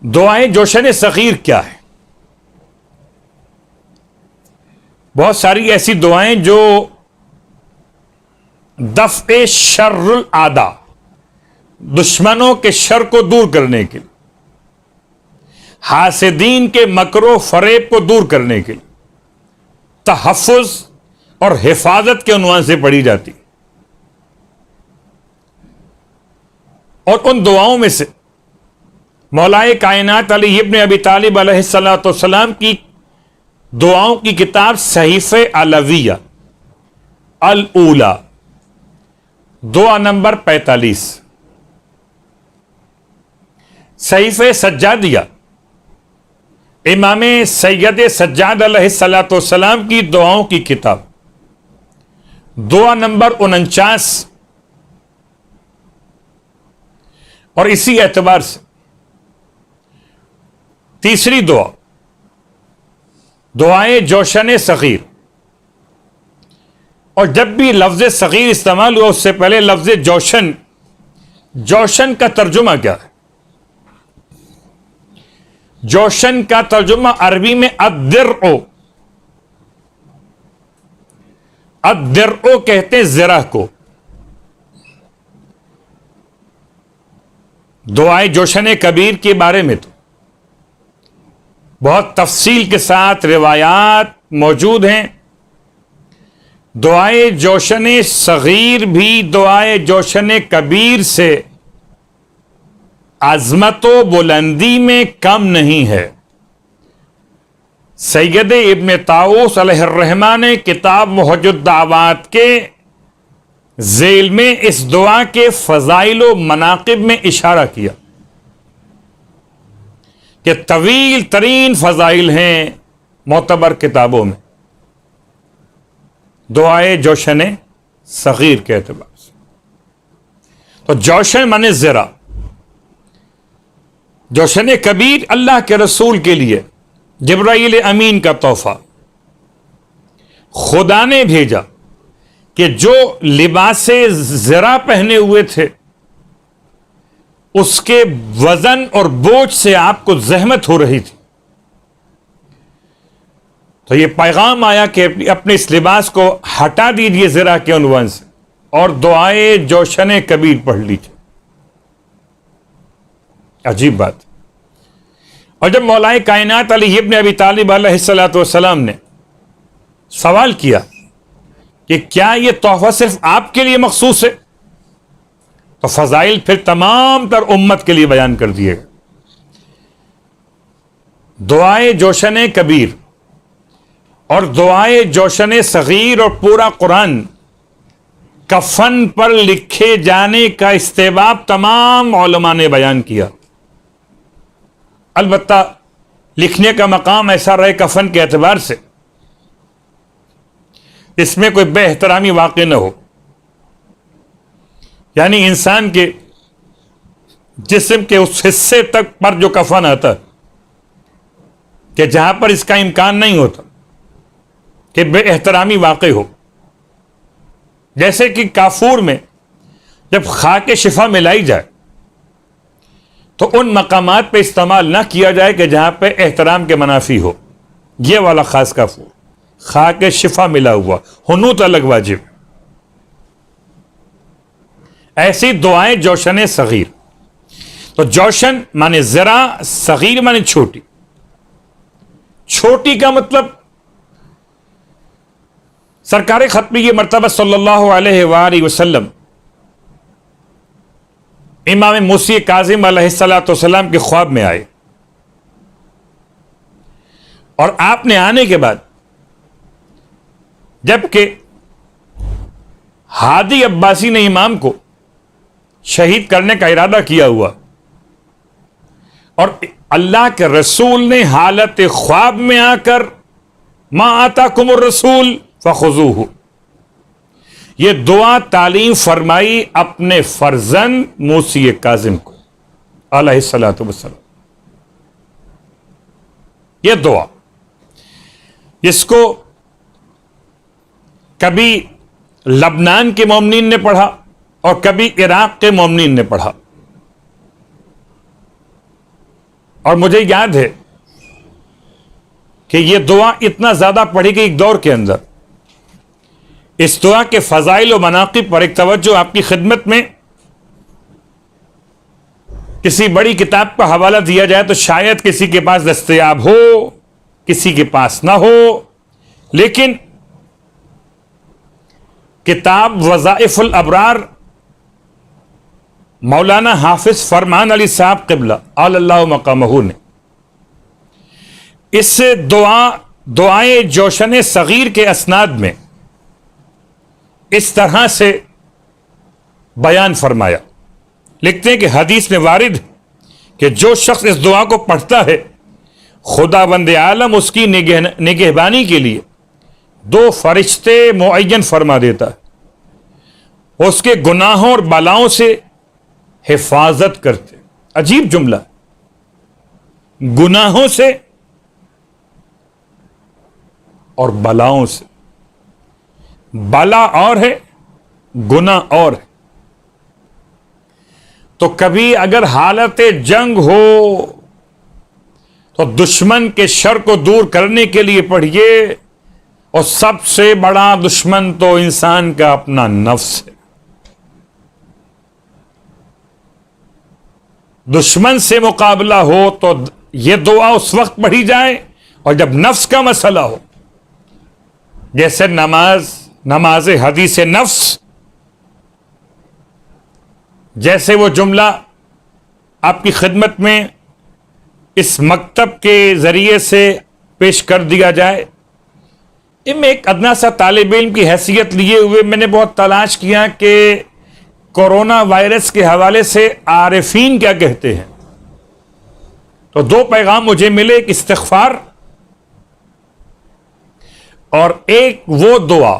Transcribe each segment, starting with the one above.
دعائیں جوشن صغیر کیا ہے؟ بہت ساری ایسی دعائیں جو دفع شر الاعداء، دشمنوں کے شر کو دور کرنے کے لیے، حاسدین کے مکر و فریب کو دور کرنے کے لیے تحفظ اور حفاظت کے عنوان سے پڑھی جاتی، اور ان دعاؤں میں سے مولائے کائنات علی ابن ابی طالب علیہ السلام کی دعاؤں کی کتاب صحیفہ علویہ الاولی، دعا نمبر 45، صحیفہ سجادیہ امام سید سجاد علیہ السلام کی دعاؤں کی کتاب، دعا نمبر 49، اور اسی اعتبار سے تیسری دعا دعائیں جوشن صغیر، اور جب بھی لفظ صغیر استعمال ہوا اس سے پہلے لفظ جوشن، جوشن کا ترجمہ کیا ہے؟ جوشن کا ترجمہ عربی میں الدرع، الدرع کہتے ہیں زرہ کو۔ دعائیں جوشن کبیر کے بارے میں تو بہت تفصیل کے ساتھ روایات موجود ہیں، دعائیں جوشن صغیر بھی دعائیں جوشن کبیر سے عظمت و بلندی میں کم نہیں ہے۔ سید ابن طاؤس علیہ الرحمہ نے کتاب محج الدعوات کے ذیل میں اس دعا کے فضائل و مناقب میں اشارہ کیا کہ طویل ترین فضائل ہیں معتبر کتابوں میں دعائے جوشن صغیر کے اعتبار سے۔ تو جوشن مانے زرہ، جوشن کبیر اللہ کے رسول کے لیے جبرائیل امین کا تحفہ، خدا نے بھیجا کہ جو لباس زرہ پہنے ہوئے تھے اس کے وزن اور بوجھ سے آپ کو زحمت ہو رہی تھی، تو یہ پیغام آیا کہ اپنے اس لباس کو ہٹا دیجئے زرہ کے عنوان سے اور دعائے جوشن کبیر پڑھ لیجئے۔ عجیب بات۔ اور جب مولائے کائنات علی ابن ابی طالب علیہ السلام نے سوال کیا کہ کیا یہ تحفہ صرف آپ کے لیے مخصوص ہے، تو فضائل پھر تمام تر امت کے لیے بیان کر دیے گئے۔ دعائے جوشن کبیر اور دعائے جوشن صغیر اور پورا قرآن کفن پر لکھے جانے کا استحباب تمام علماء نے بیان کیا۔ البتہ لکھنے کا مقام ایسا رہے کفن کے اعتبار سے اس میں کوئی بے احترامی واقع نہ ہو، یعنی انسان کے جسم کے اس حصے تک پر جو کفن آتا کہ جہاں پر اس کا امکان نہیں ہوتا کہ بے احترامی واقع ہو، جیسے کہ کافور میں جب خاک شفا ملائی جائے تو ان مقامات پہ استعمال نہ کیا جائے کہ جہاں پہ احترام کے منافی ہو، یہ والا خاص کافور، خاک شفا ملا ہوا، حنوط الگ واجب۔ ایسی دعائیں جوشن صغیر، تو جوشن مانے ذرا، صغیر مانے چھوٹی۔ چھوٹی کا مطلب سرکار ختمی مرتبہ صلی اللہ علیہ وآلہ وسلم امام موسی کاظم علیہ السلام کے خواب میں آئے، اور آپ نے آنے کے بعد جبکہ ہادی عباسی نے امام کو شہید کرنے کا ارادہ کیا ہوا، اور اللہ کے رسول نے حالت خواب میں آ کر ما آتاکم الرسول فخذوہ، یہ دعا تعلیم فرمائی اپنے فرزند موسی کاظم کو علیہ السلام۔ یہ دعا اس کو کبھی لبنان کے مومنین نے پڑھا اور کبھی عراق کے مومنین نے پڑھا۔ اور مجھے یاد ہے کہ یہ دعا اتنا زیادہ پڑھی گئی ایک دور کے اندر. اس دعا کے فضائل و مناقب پر ایک توجہ آپ کی خدمت میں کسی بڑی کتاب کا حوالہ دیا جائے تو شاید کسی کے پاس دستیاب ہو، کسی کے پاس نہ ہو، لیکن کتاب وظائف الابرار مولانا حافظ فرمان علی صاحب قبلہ علی اللہ مقامہ نے اس دعائے جوشن صغیر کے اسناد میں اس طرح سے بیان فرمایا. لکھتے ہیں کہ حدیث میں وارد کہ جو شخص اس دعا کو پڑھتا ہے خداوند عالم اس کی نگہبانی کے لیے 2 فرشتے معین فرما دیتا ہے، اس کے گناہوں اور بلاؤں سے حفاظت کرتے. عجیب جملہ، گناہوں سے اور بلاؤں سے. بلا اور ہے، گناہ اور ہے. تو کبھی اگر حالت جنگ ہو تو دشمن کے شر کو دور کرنے کے لیے پڑھیے، اور سب سے بڑا دشمن تو انسان کا اپنا نفس ہے. دشمن سے مقابلہ ہو تو یہ دعا اس وقت پڑھی جائے، اور جب نفس کا مسئلہ ہو، جیسے نماز حدیث نفس، جیسے وہ جملہ آپ کی خدمت میں اس مکتب کے ذریعے سے پیش کر دیا جائے. میں ایک ادنا سا طالب علم کی حیثیت لیے ہوئے میں نے بہت تلاش کیا کہ کورونا وائرس کے حوالے سے عارفین کیا کہتے ہیں. تو 2 پیغام مجھے ملے، ایک استغفار اور ایک وہ دعا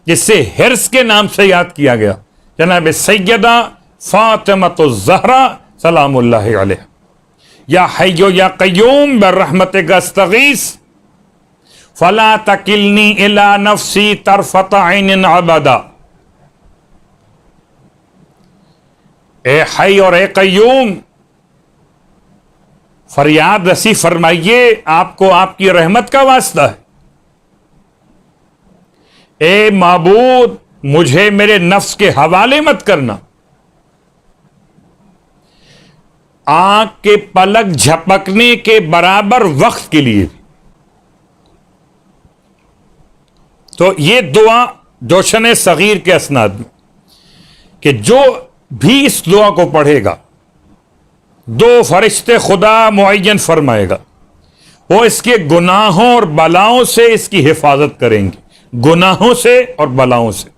جس سے حرص کے نام سے یاد کیا گیا، جناب سیدہ فاطمۃ الزہرا سلام اللہ علیہ. یا حی یا قیوم برحمتک استغیث فلا تکلنی الی نفسی طرفۃ عین ابدا. اے حی اور اے قیوم، فریاد رسی فرمائیے، آپ کو آپ کی رحمت کا واسطہ ہے. اے معبود، مجھے میرے نفس کے حوالے مت کرنا. آنکھ کے پلک جھپکنے کے برابر وقت کے لیے بھی. تو یہ دعا جوشن صغیر کے اسناد میں کہ جو بھی اس دعا کو پڑھے گا 2 فرشتے خدا معین فرمائے گا، وہ اس کے گناہوں اور بلاؤں سے اس کی حفاظت کریں گے. گناہوں سے اور بلاؤں سے.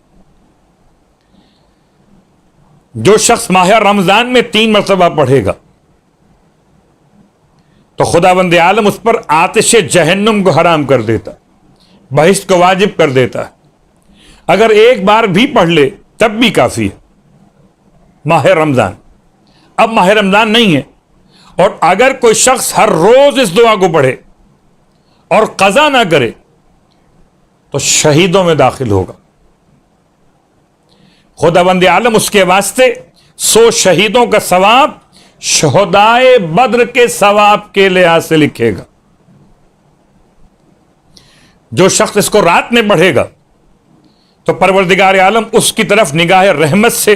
جو شخص ماہ رمضان میں 3 مرتبہ پڑھے گا تو خداوند عالم اس پر آتش جہنم کو حرام کر دیتا، بہشت کو واجب کر دیتا ہے. اگر ایک بار بھی پڑھ لے تب بھی کافی ہے. ماہ رمضان، اب ماہ رمضان نہیں ہے، اور اگر کوئی شخص ہر روز اس دعا کو پڑھے اور قضا نہ کرے تو شہیدوں میں داخل ہوگا. خداوند عالم اس کے واسطے 100 شہیدوں کا ثواب شہدائے بدر کے ثواب کے لحاظ سے لکھے گا. جو شخص اس کو رات میں پڑھے گا تو پروردگار عالم اس کی طرف نگاہ رحمت سے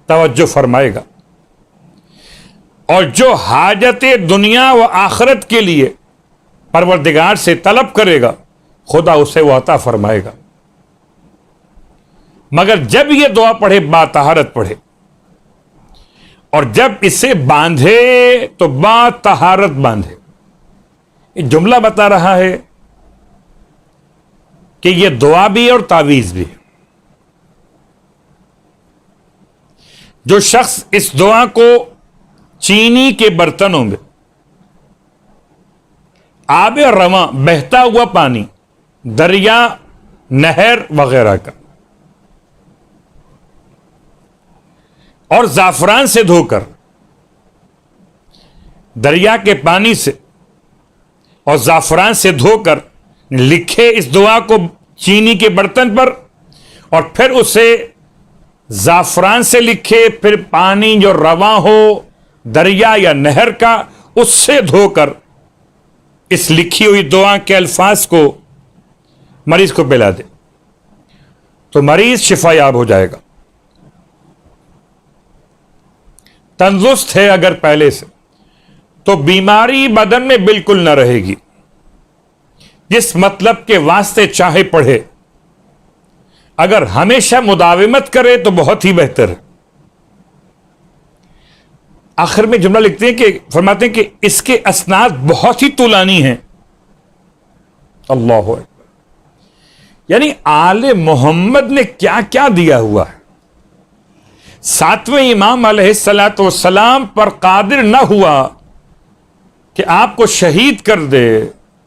توجہ فرمائے گا، اور جو حاجت دنیا و آخرت کے لیے پروردگار سے طلب کرے گا خدا اسے وہ عطا فرمائے گا. مگر جب یہ دعا پڑھے باطہارت پڑھے، اور جب اسے باندھے تو باطہارت باندھے. یہ جملہ بتا رہا ہے کہ یہ دعا بھی اور تعویذ بھی. جو شخص اس دعا کو چینی کے برتنوں میں آب رواں بہتا ہوا پانی، دریا، نہر وغیرہ کا، اور زعفران سے دھو کر، دریا کے پانی سے اور زعفران سے دھو کر لکھے اس دعا کو چینی کے برتن پر، اور پھر اسے زعفران سے لکھے، پھر پانی جو رواں ہو دریا یا نہر کا اس سے دھو کر اس لکھی ہوئی دعا کے الفاظ کو مریض کو پلا دے تو مریض شفا یاب ہو جائے گا. تندرست ہے اگر پہلے سے تو بیماری بدن میں بالکل نہ رہے گی. جس مطلب کے واسطے چاہے پڑھے، اگر ہمیشہ مداومت کرے تو بہت ہی بہتر ہے. آخر میں جملہ لکھتے ہیں کہ فرماتے ہیں کہ اس کے اسناد بہت ہی طولانی ہیں. اللہ اکبر. یعنی آل محمد نے کیا کیا دیا ہوا ہے. ساتویں امام علیہ الصلوۃ والسلام پر قادر نہ ہوا کہ آپ کو شہید کر دے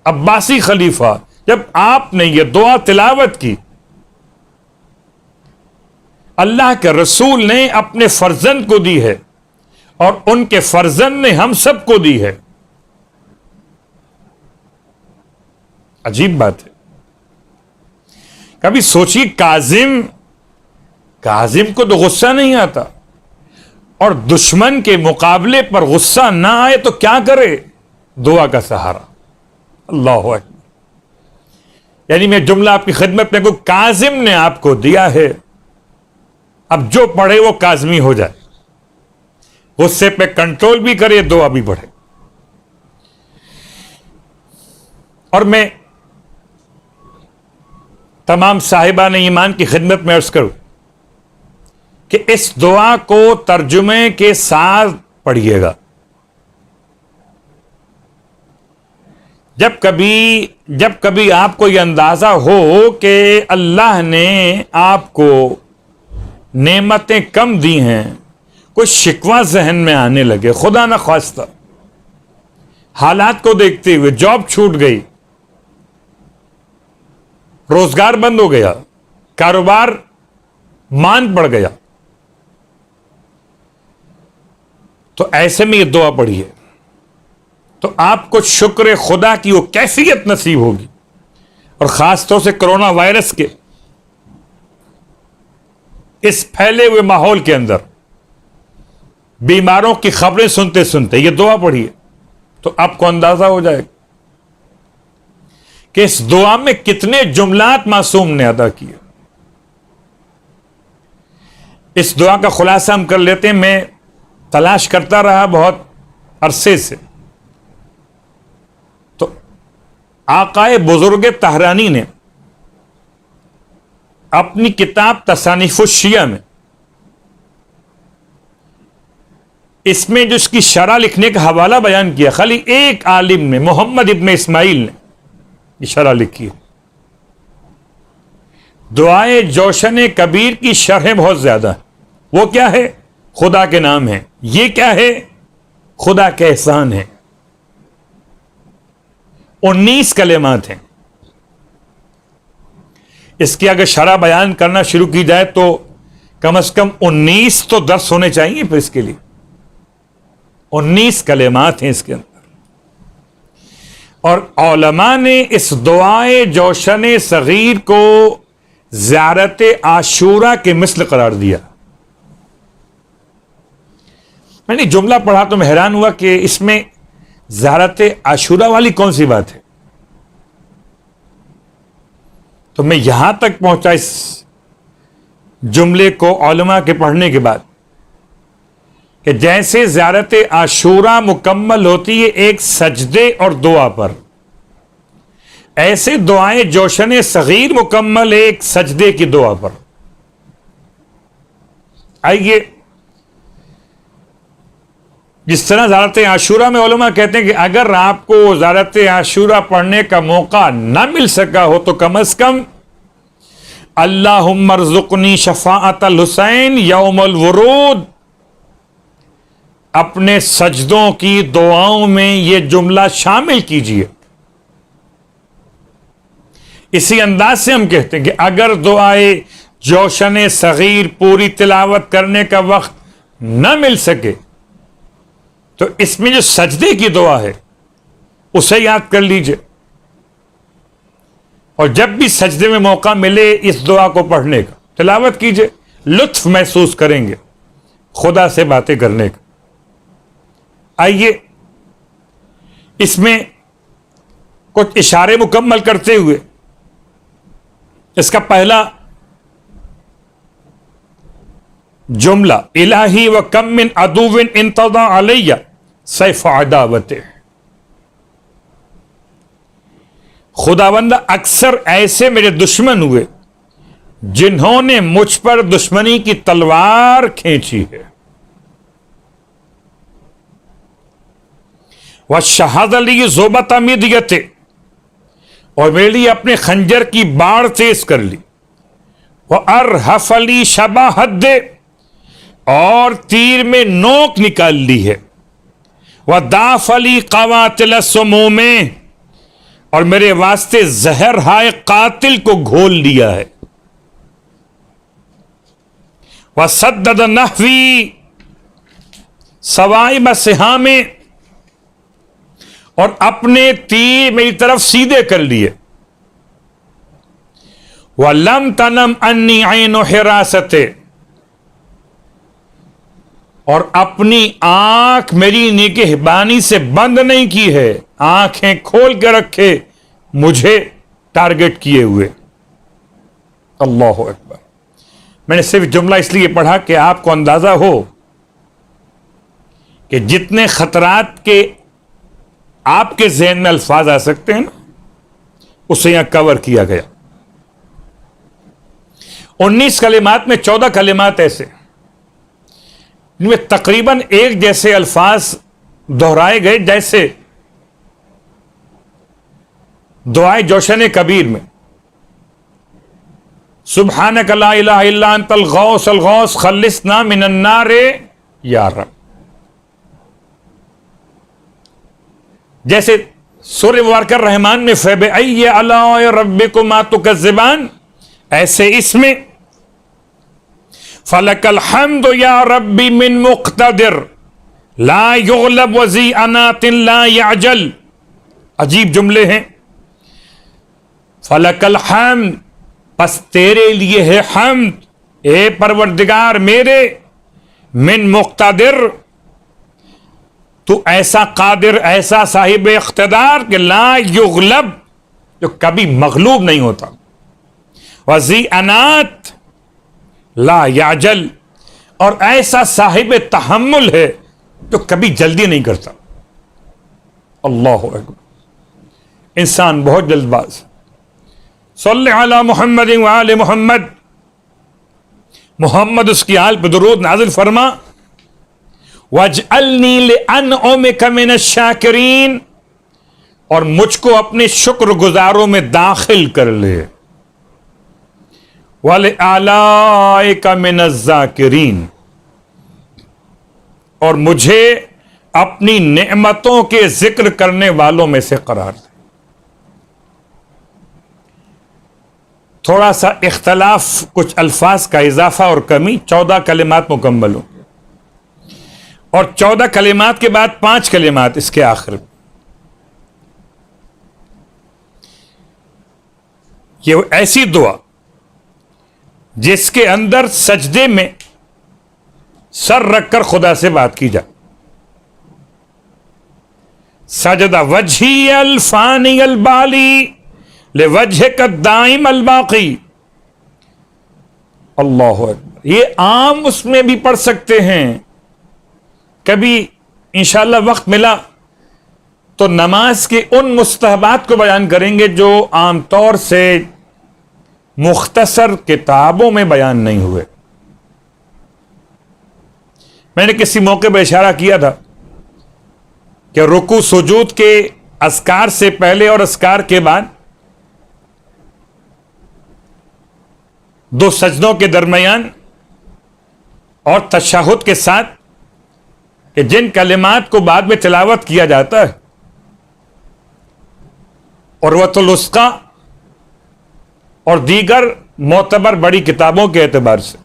عباسی خلیفہ، جب آپ نے یہ دعا تلاوت کی. اللہ کے رسول نے اپنے فرزند کو دی ہے اور ان کے فرزند نے ہم سب کو دی ہے. عجیب بات ہے. کبھی سوچیے کاظم کو تو غصہ نہیں آتا اور دشمن کے مقابلے پر غصہ نہ آئے تو کیا کرے؟ دعا کا سہارا. اللہ اکبر. یعنی میں جملہ آپ کی خدمت میں کاظم نے آپ کو دیا ہے، اب جو پڑھے وہ کاظمی ہو جائے، غصے پہ کنٹرول بھی کرے، دعا بھی پڑھے. اور میں تمام صاحبان ایمان کی خدمت میں عرض کروں کہ اس دعا کو ترجمے کے ساتھ پڑھیے گا. جب کبھی آپ کو یہ اندازہ ہو کہ اللہ نے آپ کو نعمتیں کم دی ہیں، کوئی شکوہ ذہن میں آنے لگے، خدا نہ خواستہ حالات کو دیکھتے ہوئے جاب چھوٹ گئی، روزگار بند ہو گیا، کاروبار مان پڑ گیا، تو ایسے میں یہ دعا پڑھیے تو آپ کو شکر خدا کی وہ کیفیت نصیب ہوگی. اور خاص طور سے کرونا وائرس کے اس پھیلے ہوئے ماحول کے اندر بیماروں کی خبریں سنتے سنتے یہ دعا پڑھیے تو آپ کو اندازہ ہو جائے گا کہ اس دعا میں کتنے جملات معصوم نے ادا کیے. اس دعا کا خلاصہ ہم کر لیتے ہیں. میں تلاش کرتا رہا بہت عرصے سے، تو آقائے بزرگ طہرانی نے اپنی کتاب تصانیف الشیعہ میں اس میں جو اس کی شرح لکھنے کا حوالہ بیان کیا، خالی ایک عالم نے، محمد ابن اسماعیل نے یہ شرح لکھی ہے. دعائے جوشن کبیر کی شرح بہت زیادہ ہے. وہ کیا ہے؟ خدا کے نام ہے. یہ کیا ہے؟ خدا کے احسان ہے. 19 کلمات ہیں. اس کی اگر شرح بیان کرنا شروع کی جائے تو کم از کم 19 تو درس ہونے چاہیے پھر اس کے لیے. 19 کلمات ہیں اس کے اندر. اور علماء نے اس دعائے جوشن صغیر کو زیارت عاشورہ کے مثل قرار دیا. میں نے جملہ پڑھا تو میں حیران ہوا کہ اس میں زیارت عاشورہ والی کون سی بات ہے. تو میں یہاں تک پہنچا اس جملے کو علماء کے پڑھنے کے بعد کہ جیسے زیارت عاشورہ مکمل ہوتی ہے ایک سجدے اور دعا پر، ایسے دعائیں جوشن صغیر مکمل ہے ایک سجدے کی دعا پر. آئیے، جس طرح زیارت عاشورہ میں علماء کہتے ہیں کہ اگر آپ کو زیارت عاشورہ پڑھنے کا موقع نہ مل سکا ہو تو کم از کم اللہم ارزقنی شفاعت الحسین یوم الورود، اپنے سجدوں کی دعاؤں میں یہ جملہ شامل کیجئے. اسی انداز سے ہم کہتے ہیں کہ اگر دعائے جوشن صغیر پوری تلاوت کرنے کا وقت نہ مل سکے تو اس میں جو سجدے کی دعا ہے اسے یاد کر لیجئے، اور جب بھی سجدے میں موقع ملے اس دعا کو پڑھنے کا تلاوت کیجئے. لطف محسوس کریں گے خدا سے باتیں کرنے کا. آئیے اس میں کچھ اشارے مکمل کرتے ہوئے اس کا پہلا جملہ الہی و کم من عدو انتضى علی سیف عداوتہ، خداوندہ اکثر ایسے میرے دشمن ہوئے جنہوں نے مجھ پر دشمنی کی تلوار کھینچی ہے، وَشَّهَدَ لِي ذُبَتَ مِدْيَتِ، اور میرے لیے اپنے خنجر کی باڑ تیز کر لی، وَأَرْحَفَ لِي شَبَا حَدِّ، اور تیر میں نوک نکال لی ہے، وَدَافَ لِي قَوَاتِلَ السُّمُومِ، اور میرے واسطے زہر ہائے قاتل کو گھول لیا ہے، وَسَدَّدَ نَحْوِي صَوَائِبَ سِحَامِ، اور اپنے تیر میری طرف سیدھے کر لیے، وَلَمْ تَنَمْ أَنِّي عَيْنُ حِرَاسَتِ، اور اپنی آنکھ میری نگہبانی سے بند نہیں کی ہے، آنکھیں کھول کے رکھے مجھے ٹارگٹ کیے ہوئے۔ اللہ اکبر۔ میں نے صرف جملہ اس لیے پڑھا کہ آپ کو اندازہ ہو کہ جتنے خطرات کے آپ کے ذہن میں الفاظ آ سکتے ہیں نا، اسے یہاں کور کیا گیا۔ 19 کلمات میں 14 کلمات ایسے ان میں تقریباً ایک جیسے الفاظ دہرائے گئے جیسے دعائے جوشن کبیر میں سبحانک لا الہ الا انت الغوث الغوث خلصنا من النار یا رب، جیسے سورہ مبارکہ الرحمن میں فبأی آلاء ربکما تکذبان، ایسے اس میں فلک الحمد یا ربی من مقتدر لا یغلب وذی انات لا یعجل، عجیب جملے ہیں۔ فلک الحمد، پس تیرے لیے ہے حمد اے پروردگار میرے، من مقتدر، تو ایسا قادر، ایسا صاحب اقتدار کہ لا یغلب، جو کبھی مغلوب نہیں ہوتا، وذی انات لا یعجل، اور ایسا صاحب تحمل ہے جو کبھی جلدی نہیں کرتا۔ اللہ اکبر۔ انسان بہت جلد باز۔ صلی علی محمد وآل محمد، محمد اس کی آل پہ درود نازل فرما۔ وَاجْعَلْنِي لِأَنْعُمِكَ مِنَ الشَّاكِرِينَ، اور مجھ کو اپنے شکر گزاروں میں داخل کر لے۔ وَلِآلَائِكَ مِنَ الذَّاكِرِينَ، اور مجھے اپنی نعمتوں کے ذکر کرنے والوں میں سے قرار دے۔ تھوڑا سا اختلاف، کچھ الفاظ کا اضافہ اور کمی، 14 کلمات مکمل ہوں، اور 14 کلمات کے بعد 5 کلمات اس کے آخر میں۔ یہ ایسی دعا جس کے اندر سجدے میں سر رکھ کر خدا سے بات کی جائے۔ سجد وجہی الفانی البالی لوجہک الدائم الباقی۔ اللہ اکبر۔ یہ عام اس میں بھی پڑھ سکتے ہیں، کبھی انشاءاللہ وقت ملا تو نماز کے ان مستحبات کو بیان کریں گے جو عام طور سے مختصر کتابوں میں بیان نہیں ہوئے۔ میں نے کسی موقع پہ اشارہ کیا تھا کہ رکوع سجود کے اذکار سے پہلے اور اذکار کے بعد 2 سجدوں کے درمیان اور تشہد کے ساتھ کہ جن کلمات کو بعد میں تلاوت کیا جاتا ہے، عروۃ الوثقی اور دیگر معتبر بڑی کتابوں کے اعتبار سے،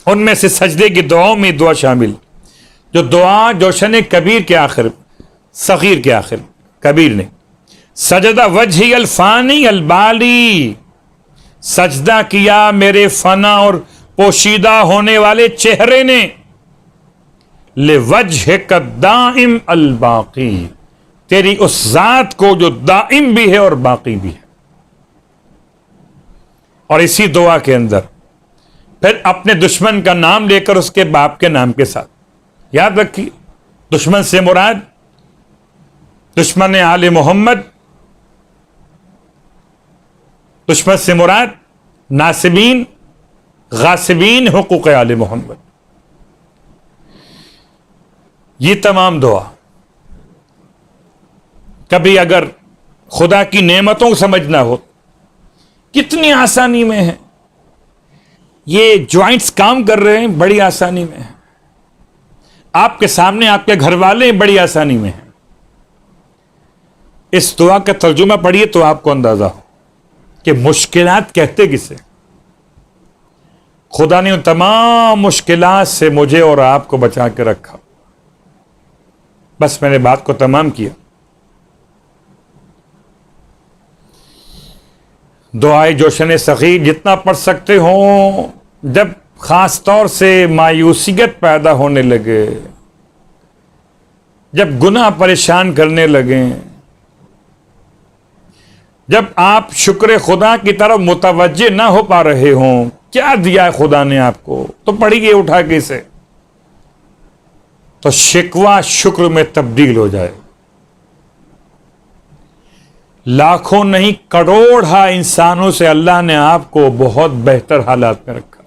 ان میں سے سجدے کی دعاؤں میں دعا شامل، جو دعا جوشن کبیر کے آخر، صغیر کے آخر، کبیر نے سجدہ وجہی الفانی البالی، سجدہ کیا میرے فنا اور پوشیدہ ہونے والے چہرے نے، لوجہک الدائم الباقی، تیری اس ذات کو جو دائم بھی ہے اور باقی بھی ہے. اور اسی دعا کے اندر پھر اپنے دشمن کا نام لے کر اس کے باپ کے نام کے ساتھ یاد رکھیے. دشمن سے مراد دشمن آل محمد، دشمن سے مراد ناصبین غاصبین حقوق آل محمد. یہ تمام دعا کبھی اگر خدا کی نعمتوں کو سمجھنا ہو کتنی آسانی میں ہے. یہ جوائنٹس کام کر رہے ہیں بڑی آسانی میں ہے. آپ کے سامنے آپ کے گھر والے بڑی آسانی میں ہیں. اس دعا کا ترجمہ پڑھیے تو آپ کو اندازہ ہو کہ مشکلات کہتے کسے. خدا نے ان تمام مشکلات سے مجھے اور آپ کو بچا کے رکھا. بس میں نے بات کو تمام کیا. دعائے جوشن سخی جتنا پڑھ سکتے ہوں. جب خاص طور سے مایوسیت پیدا ہونے لگے، جب گناہ پریشان کرنے لگیں، جب آپ شکر خدا کی طرف متوجہ نہ ہو پا رہے ہوں کیا دیا ہے خدا نے آپ کو، تو پڑھیے اٹھا کے اسے، تو شکوہ شکر میں تبدیل ہو جائے. لاکھوں نہیں کروڑ انسانوں سے اللہ نے آپ کو بہت بہتر حالات میں رکھا.